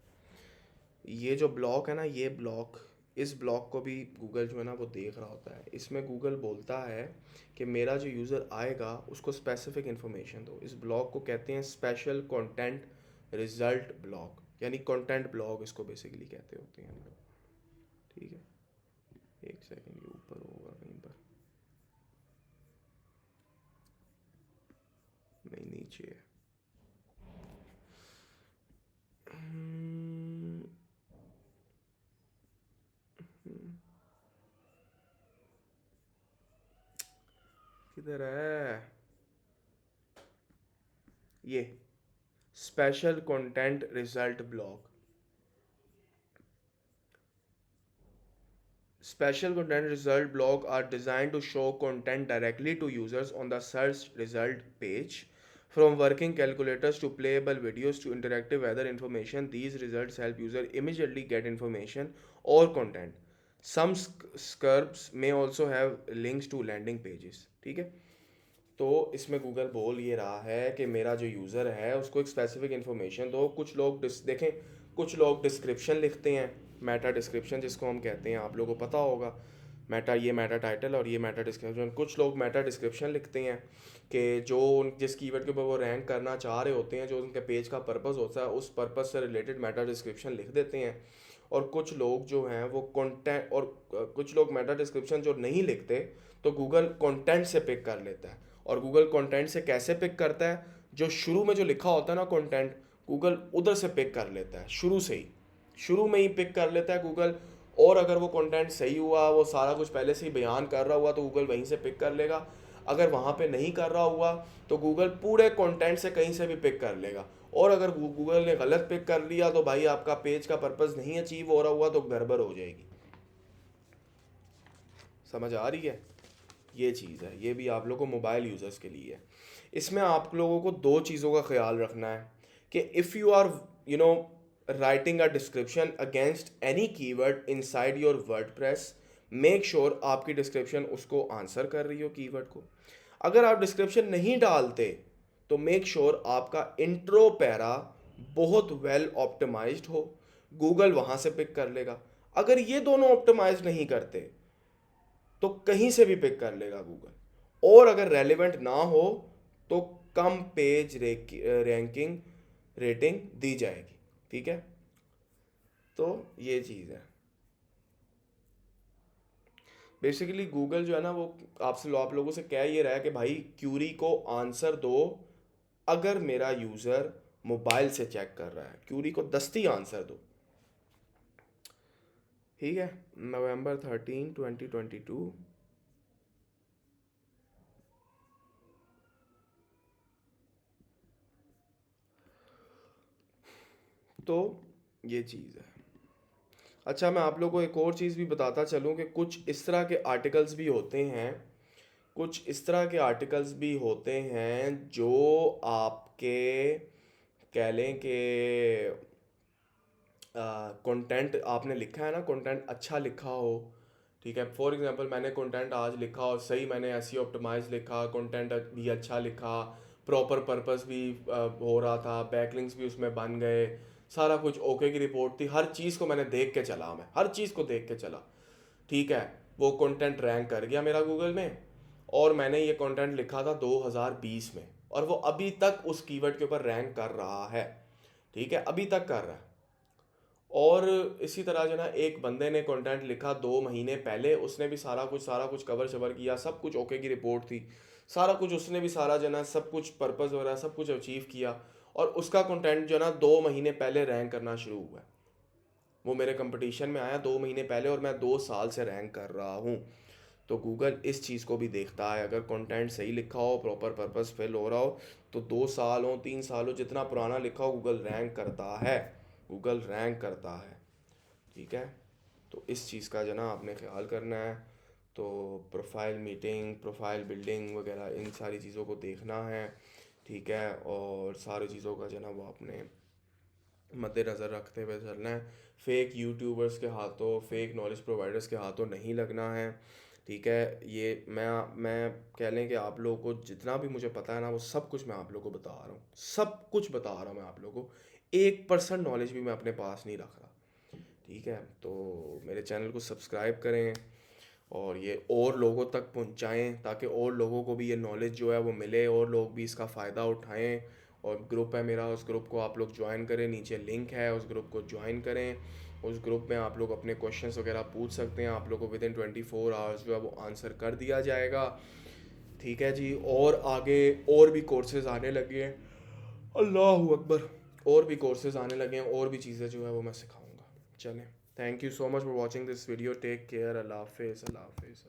[SPEAKER 1] ये जो ब्लॉक है ना, ये ब्लॉक, इस ब्लॉक को भी गूगल जो है ना वो देख रहा होता है. इसमें गूगल बोलता है कि मेरा जो यूज़र आएगा उसको स्पेसिफिक इन्फॉर्मेशन दो. इस ब्लॉक को कहते हैं स्पेशल कंटेंट रिजल्ट ब्लॉक, यानी कंटेंट ब्लॉक इसको बेसिकली कहते होते हैं हम लोग. ठीक है, एक सेकंड, ये ऊपर होगा कहीं पर, नहीं नीचे है. किधर है ये special content result block. Special content result block are designed to show content directly to users on the search result page. From working calculators to playable videos to interactive weather information, these results help user immediately get information or content. Some SERPs may also have links to landing pages. ठीक है, तो इसमें गूगल बोल ये रहा है कि मेरा जो यूज़र है उसको एक स्पेसिफिक इन्फॉर्मेशन दो. कुछ लोग देखें, कुछ लोग डिस्क्रिप्शन लिखते हैं, मेटा डिस्क्रिप्शन जिसको हम कहते हैं, आप लोगों को पता होगा. मेटा, ये मेटा टाइटल और ये मेटा डिस्क्रिप्शन. कुछ लोग मेटा डिस्क्रिप्शन लिखते हैं कि जो जिस कीवर्ड के ऊपर वो रैंक करना चाह रहे होते हैं, जो उनके पेज का पर्पस होता है, उस पर्पस से रिलेटेड मेटा डिस्क्रिप्शन लिख देते हैं. और कुछ लोग जो हैं वो कंटेंट, और कुछ लोग मेटा डिस्क्रिप्शन जो नहीं लिखते तो गूगल कंटेंट से पिक कर लेता है. और गूगल कंटेंट से कैसे पिक करता है? जो शुरू में जो लिखा होता है ना कंटेंट, गूगल उधर से पिक कर लेता है, शुरू में ही पिक कर लेता है गूगल. और अगर वो कंटेंट सही हुआ, वो सारा कुछ पहले से ही बयान कर रहा हुआ, तो गूगल वहीं से पिक कर लेगा. अगर वहाँ पे नहीं कर रहा हुआ तो गूगल पूरे कंटेंट से कहीं से भी पिक कर लेगा। और अगर गूगल ने गलत पिक कर लिया तो भाई आपका पेज का पर्पस नहीं अचीव हो रहा हुआ तो गड़बड़ हो जाएगी। समझ आ रही है? ये चीज़ है, ये भी आप लोगों को मोबाइल यूज़र्स के लिए है। इसमें आप लोगों को दो चीज़ों का ख्याल रखना है कि if you are you know writing a description against any keyword inside your WordPress, make sure आपकी डिस्क्रिप्शन उसको आंसर कर रही हो कीवर्ड को। अगर आप डिस्क्रिप्शन नहीं डालते तो मेक श्योर आपका इंट्रो पैरा बहुत वेल ऑप्टिमाइज्ड हो, गूगल वहाँ से पिक कर लेगा। अगर ये दोनों ऑप्टिमाइज नहीं करते तो कहीं से भी पिक कर लेगा गूगल। और अगर रेलेवेंट ना हो तो कम पेज रैंकिंग रेटिंग दी जाएगी। ठीक है, तो ये चीज़ है। बेसिकली गूगल जो है ना वो आप लोगों से कह ये रहा है कि भाई क्यूरी को आंसर दो। अगर मेरा यूज़र मोबाइल से चेक कर रहा है, क्यूरी को दस्ती आंसर दो। ठीक है, नवंबर 13 2022। तो ये चीज़ है। अच्छा, मैं आप लोगों को एक और चीज़ भी बताता चलूँ कि कुछ इस तरह के आर्टिकल्स भी होते हैं, कुछ इस तरह के आर्टिकल्स भी होते हैं जो आपके कह लें कि कंटेंट आपने लिखा है ना, कंटेंट अच्छा लिखा हो। ठीक है, फॉर एग्जांपल मैंने कंटेंट आज लिखा और सही मैंने एसईओ ऑप्टिमाइज लिखा, कंटेंट भी अच्छा लिखा, प्रॉपर पर्पस भी हो रहा था, बैकलिंक्स भी उसमें बन गए, सारा कुछ ओके की रिपोर्ट थी, हर चीज़ को मैंने देख के चला, मैं हर चीज़ को देख के चला। ठीक है, वो कंटेंट रैंक कर गया मेरा गूगल में। और मैंने ये कंटेंट लिखा था 2020 में और वो अभी तक उस कीवर्ड के ऊपर रैंक कर रहा है। ठीक है, अभी तक कर रहा है। और इसी तरह जो ना एक बंदे ने कंटेंट लिखा 2 महीने पहले, उसने भी सारा कुछ कवर शवर किया, सब कुछ ओके की रिपोर्ट थी, सारा कुछ उसने भी सारा जो ना सब कुछ पर्पस वगैरह सब कुछ अचीव किया। और उसका कंटेंट जो ना 2 महीने पहले रैंक करना शुरू हुआ है। वो मेरे कंपटीशन में आया 2 महीने पहले और मैं 2 साल से रैंक कर रहा हूँ। तो गूगल इस चीज़ को भी देखता है, अगर कंटेंट सही लिखा हो, प्रॉपर पर्पस फिल हो रहा हो, तो 2 साल हो 3 साल हो, जितना पुराना लिखा हो गूगल रैंक करता है, गूगल रैंक करता है। ठीक है, तो इस चीज़ का जो ना आपने ख्याल करना है। तो प्रोफाइल मीटिंग, प्रोफाइल बिल्डिंग वगैरह इन सारी चीज़ों को देखना है। ठीक है, और सारी चीज़ों का जो ना वो आपने मद्देनज़र रखते हुए चलना है। फेक यूट्यूबर्स के हाथों, फेक नॉलेज प्रोवाइडर्स के हाथों नहीं लगना है। ठीक है, ये मैं कह लें कि आप लोगों को जितना भी मुझे पता है ना वो सब कुछ मैं आप लोगों को बता रहा हूँ, सब कुछ बता रहा हूँ मैं आप लोगों को। 1% नॉलेज भी मैं अपने पास नहीं रख रहा। ठीक है, तो मेरे चैनल को सब्सक्राइब करें और ये और लोगों तक पहुंचाएं ताकि और लोगों को भी ये नॉलेज जो है वो मिले और लोग भी इसका फ़ायदा उठाएं। और ग्रुप है मेरा, उस ग्रुप को आप लोग ज्वाइन करें, नीचे लिंक है, उस ग्रुप को ज्वाइन करें। उस ग्रुप में आप लोग अपने क्वेश्चंस वगैरह पूछ सकते हैं, आप लोग को विदिन 24 आवर्स जो है वो आंसर कर दिया जाएगा। ठीक है जी, और आगे और भी कोर्सेज आने लगे हैं, अल्लाह अकबर, और भी कोर्सेज आने लगे हैं, और भी चीज़ें जो है वो मैं सिखाऊंगा। चलें, thank you so much for watching this video, take care, अल्लाह हाफिज़, अल्लाह हाफिज़।